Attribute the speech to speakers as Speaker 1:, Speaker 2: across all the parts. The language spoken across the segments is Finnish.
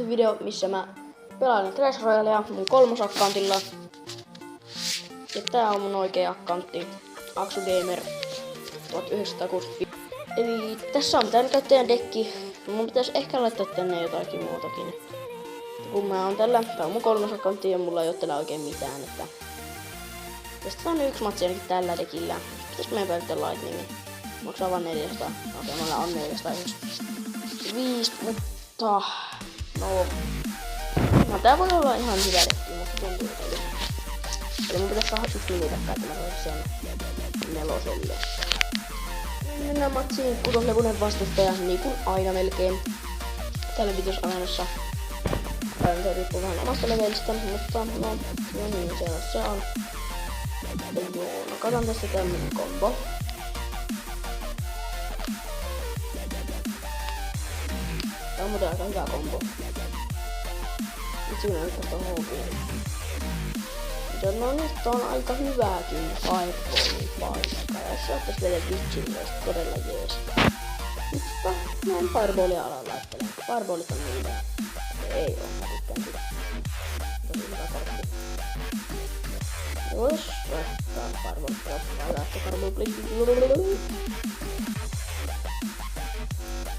Speaker 1: uusi video, missä mä pelaan Clash Royalea mun 3. accountilla. Ja tää on mun oikea accountti, AksuGamer 1960. Eli tässä on tän käyttäjän dekki. Mun pitäis ehkä laittaa tänne jotakin muutakin. Kun mä oon tällä, tää on mun 3. accountti ja mulla ei oo tällä oikein mitään. Että tästä on yksi matsi ainakin tällä dekillä. Pitäis meidän käyttää Lightningin. Maksaa vaan 400. Okei, mulla on 495, mutta no tää voi olla ihan hyvä dekki, mutta tuntuu tälle. Eli mun pitäis saada 1 minitäkkää, että mä saan sen 4. Mennään matsiin, 6-levunen vastustaja, niin kuin aina melkein. Tällä videossa se riippuu vähän omasta levelistä, mutta no niin, se on. Joo, no katon tässä tämmönen kombo. Tää on muuten aika hyvä kombo. Itse minä nyt tästä houkiin. No nyt on aika hyvääkin Fireballin paikka. Ja jos ottais vielä vitsin, olisi todella jees. Mutta mä en Fireballia ala laittelemaan. Fireballit on niitä. Ei oo, mä tykkään sitä. Tosi hyvä kortti. Vois laittaa Fireballit. Laittaa Fireball please.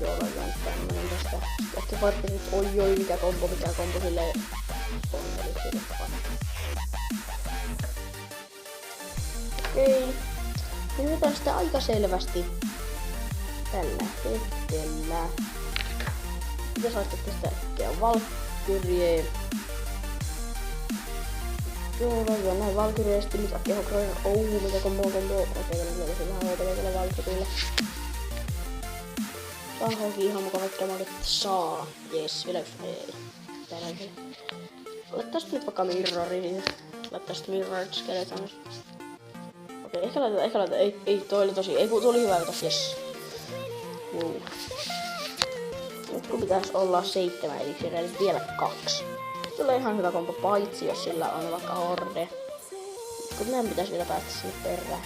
Speaker 1: Joo, laitetaan tämmönen tästä. Ehkä Fireballit, oi mikä kombo silleen onnellisesti. Okei. Nyt sitä aika selvästi tällä hetkellä. Pitäis laittaa tästä äkkiä Valkyrie. Joo, näin Valkyrie ja sitten nyt äkkiä Hokroin. Mikä kombo. Okei, tällä se vähän hoitelee tällä Valkyriellä. Saa hoki ihan mukava, että mä saa. Jes, vielä yksi. Ei. Täällä. Laittaa sit nyt vaikka mirroriin. Laittaa sit mirrored skeleton. Okei, ehkä laitetaan, ei, toi oli tosi, ei, tuo oli hyvä veto, jes. Nyt kun pitäis olla 7 eliksiä, eli vielä 2. Tulee ihan hyvä kombo, paitsi jos sillä on vaikka horde. Kun meidän pitäis vielä päästä sinne perään.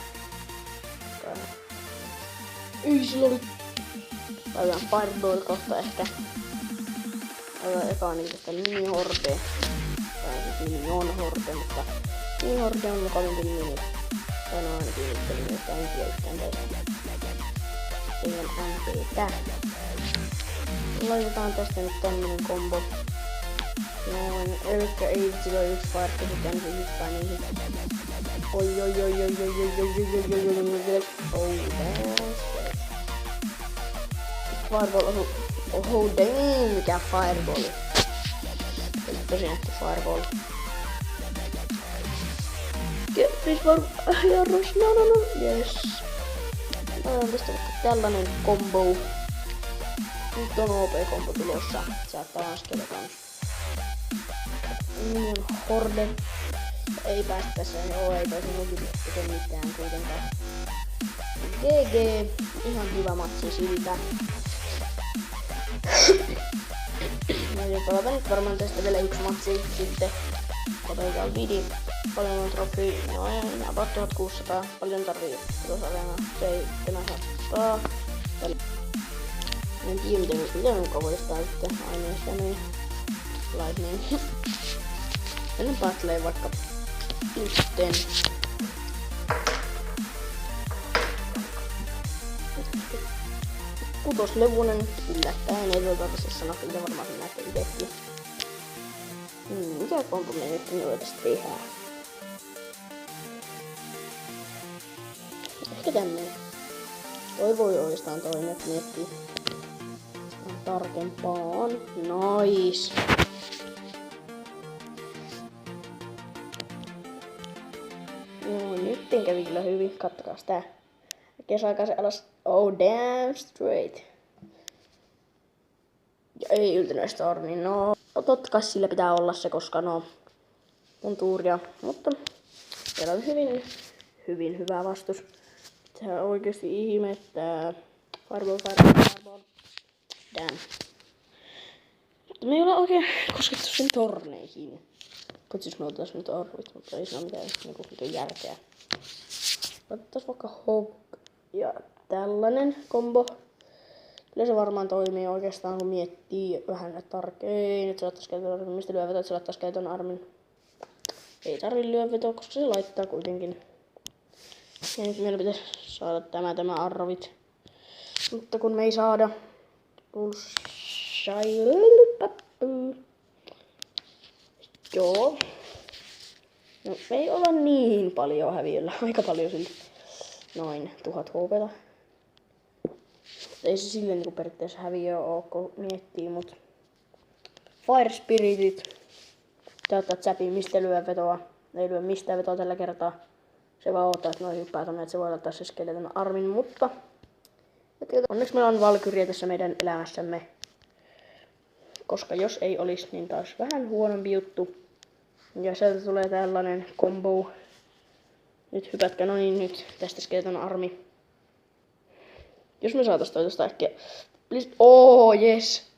Speaker 1: Ei, sillä oli. Laitetaan Fireball kohta ehkä. Laitetaan eka niin tästä mini-horde. Tai siis minion-horde, mutta mini-horde on mukavampi mini. Tai no ainakin yhtälin, että en tiedä yhtään teistä. Teidän MPtä. Laitetaan tästä nyt tämmönen kombo. Noin, elikkä ei sillä ole yksi fire, sitten se hyppää niihin. Oi. Fireball osu. Oho damn, mikä fireball. Eli tosi nähty fireball. Please var jarrus, no, yes. Tästä vaikka tällainen combo. Nyt on OP-kombo tulossa. Saattaa laskea kans. Minion horde. Ei päästä tässä, ei toisi tee mitään kuitenkaan. GG. Ihan hyvä matsi siltä. Mä pelataan nyt varmaan tästä vielä yksi matsi sitten. Otetaan vidi. Paljon on trofii, no ei, about 1600, paljon tarvii tuossa 700. En tiedä miten mukaan voidaan sitten aineista niin Lightning. Mennään battleen vaikka yhteen. Kutoslevunen yllättäen, ei tarvitse sanoa, mitä varmaan sen näette itsekin. Mikä kompo me nyt voitais tehdä? Ehkä tämmönen. Toi voi oikeastaan toimia, että miettii tarkempaan. Nice! Joo, nyt kävi kyllä hyvin. Kattokaa tää. Kesäaikaisen alas. Oh damn straight. Ja ei yltänyt stormi, no. Totta kai sillä pitää olla se, koska no on tuuria, mutta siellä on hyvin hyvä vastus. Sehän oikeesti ihmettää. Fireball. Damn. Mutta me ei olla oikein koskettu sen torneihin. Kutsis me oltais nyt orvit, mutta ei siinä mitään järkeä. Otettais vaikka Hog ja tällainen kombo. Kyllä se varmaan toimii oikeastaan, kun miettii vähän tarkemmin. Nyt se laittaisi käytön armin. Mistä lyö vetoa, että se laittaisi käytön armin? Ei tarvi lyö vetoa, koska se laittaa kuitenkin. Ja nyt meillä pitäisi saada tämä arvit. Mutta kun me ei saada. Joo. No me ei olla niin paljon häviöllä. Aika paljon silti. Noin 1000 HP:ta. Ei se silleen niinku periaatteessa häviö oo, kun miettii, mut Fire Spiritit. Täyttää zappin, mistä lyö vetoa. Ei lyö mistään vetoa tällä kertaa. Se vaan odottaa, että noi hyppää tonne, että se voi laittaa se skeleton armin, mutta onneksi meillä on Valkyria tässä meidän elämässämme. Koska jos ei olisi, niin taas vähän huonompi juttu. Ja sieltä tulee tällainen combo. Nyt hypätkää, no niin nyt tästä skeleton armi. Jos me saatais toista ehkä. Please. Oh, yes.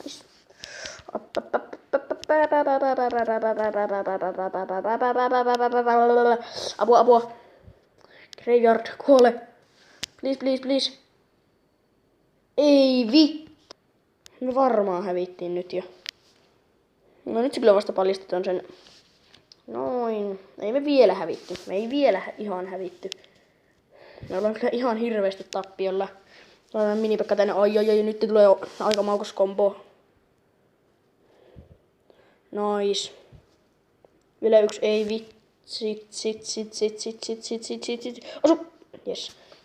Speaker 1: Nice. Apua. Graveyard, kuole. Please. Ei me varmaan hävittiin nyt jo. No nyt se kyllä vasta paljastetaan sen. Noin. Ei me vielä hävitty. Me ei vielä ihan hävitty. Me ollaan kyllä ihan hirveästi tappiolla. Laitetaan minipekka tänne. Ai, nyt tulee aika maukas kombo. Nice. Vielä yksi ei sit. Osu!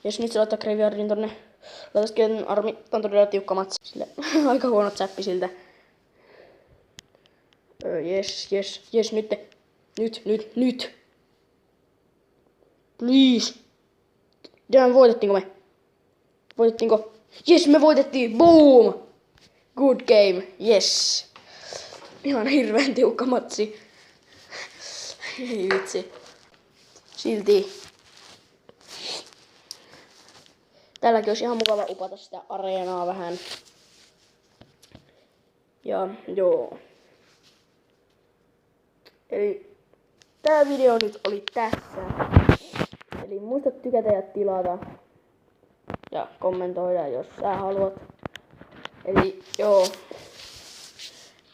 Speaker 1: Yes, nyt se laittaa Graveyardin tonne. Laitaisikin armi. Tää on todella tiukka matsi. Sille aika huono zappi siltä. Yes, nyt. Please. Damn, voitettiinko me? Yes, me voitettiin. Boom! Good game. Yes. Ihan hirveän tiukka matsi. Ei vitsi. Silti. Tälläkin olisi ihan mukava upata sitä areenaa vähän. Ja joo. Eli tää video nyt oli tässä. Eli muista tykätä ja tilata. Ja kommentoida, jos sä haluat. Eli joo.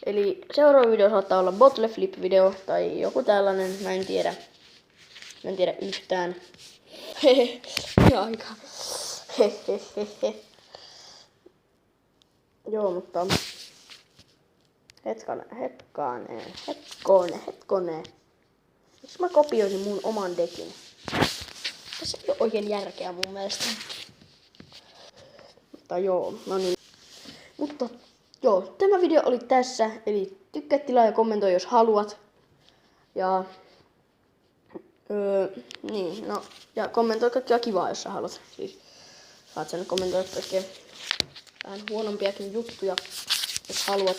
Speaker 1: Eli seuraava video saattaa olla bottle flip video tai joku tällainen, mä en tiedä yhtään. Aika. Joo, mutta hetkonen. Jos mä kopioisin mun oman dekin. Tässä ei ole oikein järkeä mun mielestä. Mutta joo, no niin. Mutta joo, tämä video oli tässä. Eli tykkää, tilaa ja kommentoi jos haluat. Ja niin, no. Ja kommentoi kaikkea kivaa jos sä haluat. Siis saat sen kommentoida kaikkea vähän huonompiakin juttuja jos haluat.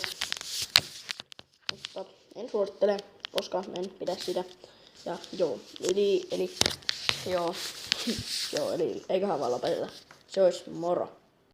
Speaker 1: Mutta en suosittele, koska en pidä sitä. Ja joo, eli joo. Joo, eli eiköhän vaan lopeteta. Se olisi moro.